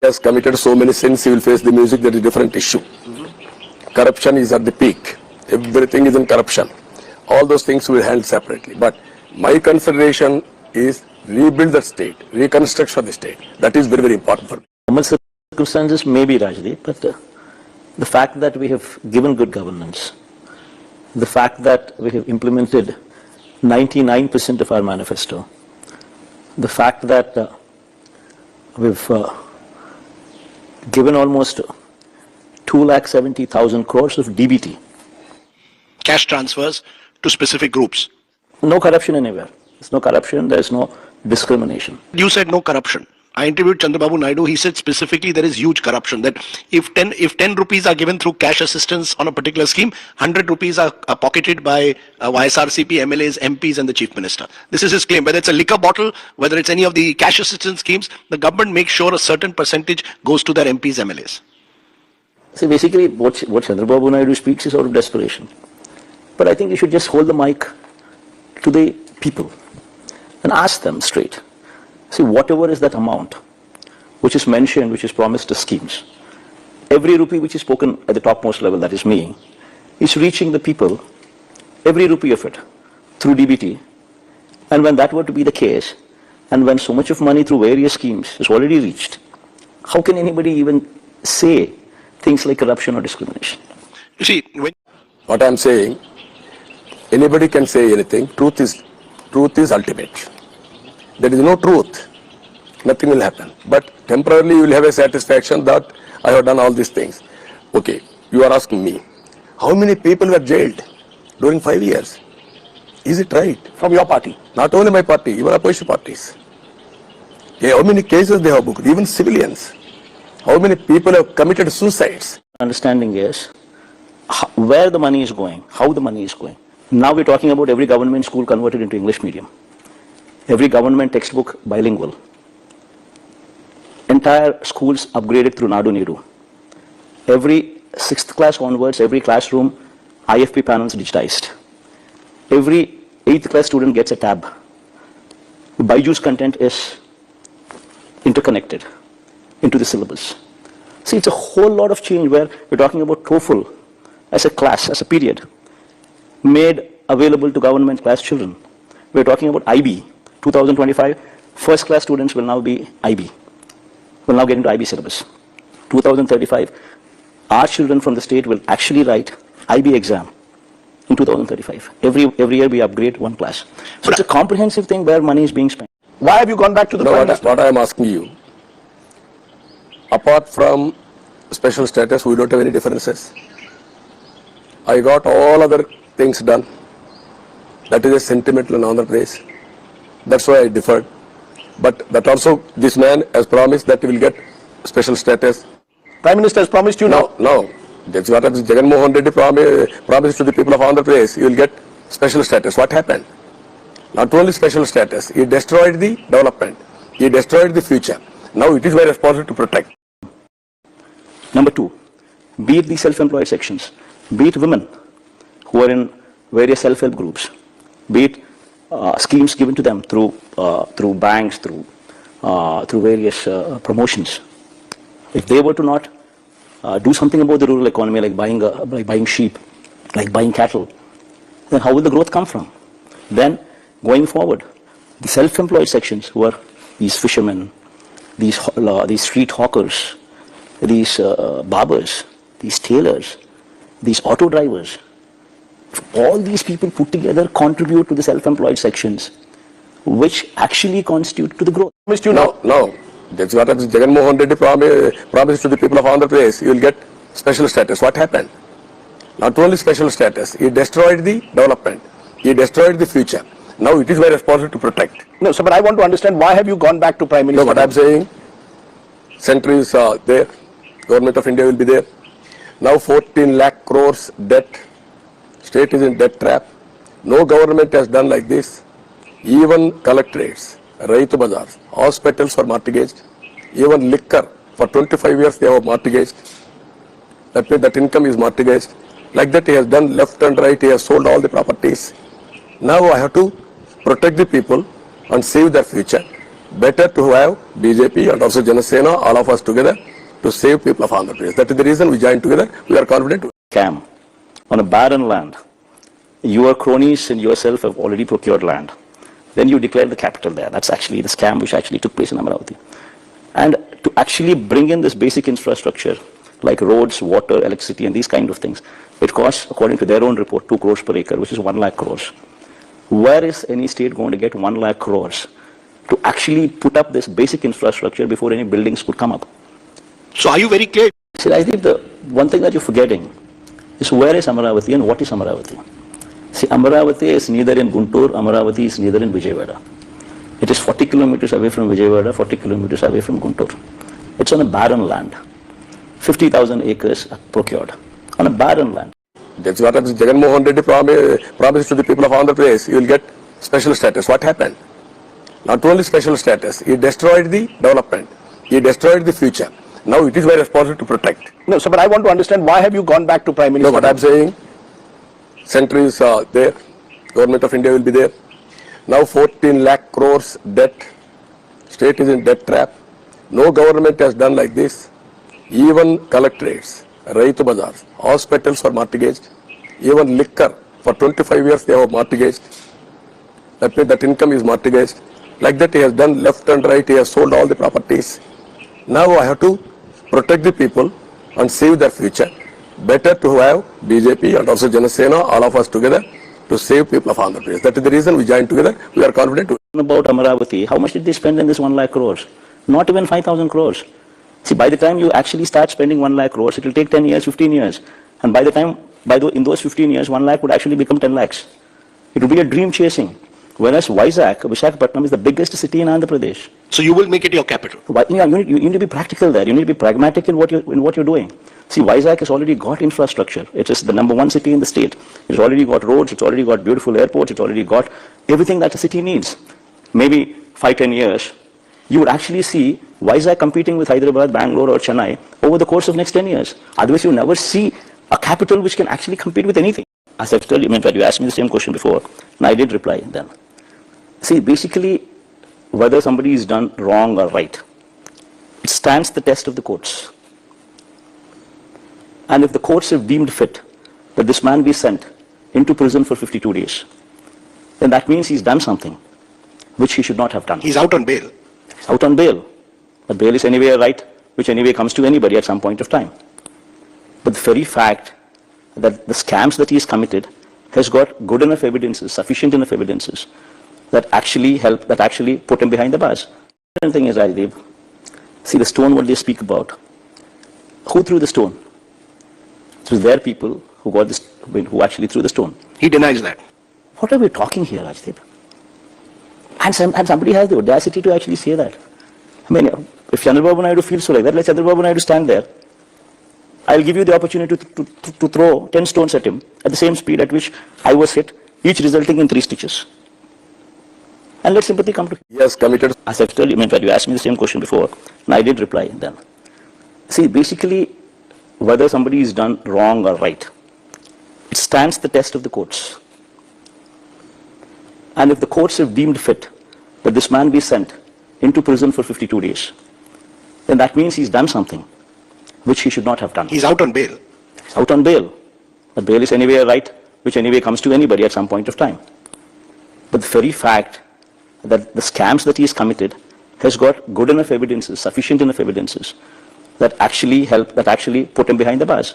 has committed so many sins, he will face the music. That is a different issue. Corruption is at the peak. Everything is in corruption. All those things we handle separately. But my consideration is rebuild the state, reconstruction of the state. That is very, very important for me. Normal circumstances may be, Rajdeep, but the fact that we have given good governance, the fact that we have implemented 99% of our manifesto, the fact that we've given almost 270,000 crores of DBT. Cash transfers to specific groups. No corruption anywhere. There's no corruption, there's no discrimination. You said no corruption. I interviewed Babu.United. He said specifically there is huge corruption. That if 10 rupees are given through cash assistance on a particular scheme, 100 rupees are pocketed by YSRCP, MLAs, MPs and the Chief Minister. This is his claim. Whether it's a liquor bottle, whether it's any of the cash assistance schemes, the government makes sure a certain percentage goes to their MPs, MLAs. See, basically what Babu.United speaks is out of desperation. But I think you should just hold the mic to the people and ask them straight. See, whatever is that amount which is mentioned, which is promised to schemes, every rupee which is spoken at the topmost level, that is me, is reaching the people, every rupee of it, through DBT. And when that were to be the case, and when so much of money through various schemes is already reached, how can anybody even say things like corruption or discrimination? You see, What I am saying, anybody can say anything. Truth is ultimate. There is no truth. Nothing will happen. But temporarily you will have a satisfaction that I have done all these things. Okay, you are asking me, how many people were jailed during 5 years? Is it right? from your party. Not only my party, even opposition parties. Yeah, how many cases they have booked, even civilians. How many people have committed suicides? Understanding is where the money is going, how the money is going. Now we're talking about every government school converted into English medium. Every government textbook bilingual. Entire schools upgraded through Nadu Needu. Every 6th class onwards, every classroom, IFP panels digitized. Every 8th class student gets a tab. Byju's content is interconnected into the syllabus. See, it's a whole lot of change where we're talking about TOEFL as a class, as a period, made available to government class children. We're talking about IB. 2025, first class students will now be IB, will now get into IB syllabus. 2035, our children from the state will actually write IB exam in 2035. Every year we upgrade one class. So it's a comprehensive thing where money is being spent. Why have you gone back to the Prime Minister? What I am asking you, apart from special status, we don't have any differences. I got all other things done. That is a sentimental and honor place. That's why I deferred. But that also, this man has promised that he will get special status. Prime Minister has promised you now. No. That's what jagan promised to the people of Andhra Pradesh. He will get special status. What happened? Not only special status, he destroyed the development. He destroyed the future. Now it is my responsibility to protect. Number 2, be it the self-employed sections, be it women who are in various self-help groups, be it schemes given to them through banks, through various promotions. If they were to not do something about the rural economy, like buying sheep, like buying cattle, then how will the growth come from? Then, going forward, the self-employed sections, who are these fishermen, these street hawkers, these barbers, these tailors, these auto drivers, all these people put together contribute to the self-employed sections, which actually constitute to the growth. No. That's what jagan promised to the people of Andhra Pradesh. You will get special status. What happened? Not only special status, he destroyed the development. He destroyed the future. Now it is my responsibility to protect. No, sir, but I want to understand, why have you gone back to Prime Minister? No, what I am saying, Centre is there, Government of India will be there. Now 14 lakh crores debt. State is in debt trap. No government has done like this. Even collectorates, Raitu Bazaars, hospitals are mortgaged. Even liquor, for 25 years they have mortgaged. That means that income is mortgaged. Like that he has done left and right, he has sold all the properties. Now I have to protect the people and save their future. better to have BJP and also Janasena, all of us together to save people of Andhra Pradesh. That is the reason we joined together. We are confident. Scam on a barren land. Your cronies and yourself have already procured land. Then you declare the capital there. That's actually the scam which actually took place in Amaravati. And to actually bring in this basic infrastructure like roads, water, electricity and these kind of things, it costs, according to their own report, 2 crores per acre, which is 1 lakh crores. Where is any state going to get 1 lakh crores to actually put up this basic infrastructure before any buildings could come up? So are you very clear? See, I think the one thing that you're forgetting is where is Amaravati and what is Amaravati? See, Amaravati is neither in Guntur, Amaravati is neither in Vijayawada. It is 40 kilometers away from Vijayawada, 40 kilometers away from Guntur. It's on a barren land. 50,000 acres are procured on a barren land. That's what Jagan Reddy promised to the people of Andhra Pradesh. You will get special status. What happened? Not only special status, he destroyed the development. He destroyed the future. Now it is my responsibility to protect. No, so but I want to understand why have you gone back to Prime Minister? No, what I'm saying, center is there, Government of India will be there. Now 14 lakh crores debt, state is in debt trap. No government has done like this. Even collectorates, Raitu Bazaars, hospitals were mortgaged. Even liquor, for 25 years they have mortgaged. That means that income is mortgaged. Like that he has done left and right, he has sold all the properties. Now I have to protect the people and save their future. Better to have BJP and also Janasena, all of us together to save people of Andhra Pradesh. That is the reason we joined together. We are confident. About Amaravati, how much did they spend in this 1 lakh crores? Not even 5,000 crores. See, by the time you actually start spending 1 lakh crores, it will take 10 years, 15 years. And by the time, in those 15 years, 1 lakh would actually become 10 lakhs. It would be a dream chasing. Whereas Visakhapatnam is the biggest city in Andhra Pradesh. So you will make it your capital? Yeah, you need to be practical there. You need to be pragmatic in what you're doing. See, Vizag has already got infrastructure. It is the #1 city in the state. It's already got roads. It's already got beautiful airports. It's already got everything that a city needs. Maybe 5-10 years, you would actually see Vizag competing with Hyderabad, Bangalore or Chennai over the course of next 10 years. Otherwise, you never see a capital which can actually compete with anything. As I've told you, you asked me the same question before, and I did reply then. See, basically, whether somebody is done wrong or right, it stands the test of the courts. And if the courts have deemed fit that this man be sent into prison for 52 days, then that means he's done something which he should not have done. He's out on bail. He's out on bail. But bail is anyway a right which anyway comes to anybody at some point of time. But the very fact that the scams that he's committed has got good enough evidences, sufficient enough evidences, that actually put him behind the bars. The thing is, Rajiv, see the stone what they speak about. Who threw the stone? It was their people who got this, who actually threw the stone. He denies that. What are we talking here, Rajiv? And somebody has the audacity to actually say that. I mean, if Chandrababu Naidu feels so like that, let Chandrababu Naidu stand there. I'll give you the opportunity to throw 10 stones at him at the same speed at which I was hit, each resulting in 3 stitches. And let sympathy come to him. Yes, committed. As I've told you, you asked me the same question before, and I did reply then. See, basically, whether somebody is done wrong or right, it stands the test of the courts. And if the courts have deemed fit that this man be sent into prison for 52 days, then that means he's done something which he should not have done. He's out on bail. He's out on bail. But bail is anyway a right which anyway comes to anybody at some point of time. But the very fact that the scams that he's committed has got good enough evidences, sufficient enough evidences, that actually put him behind the bars.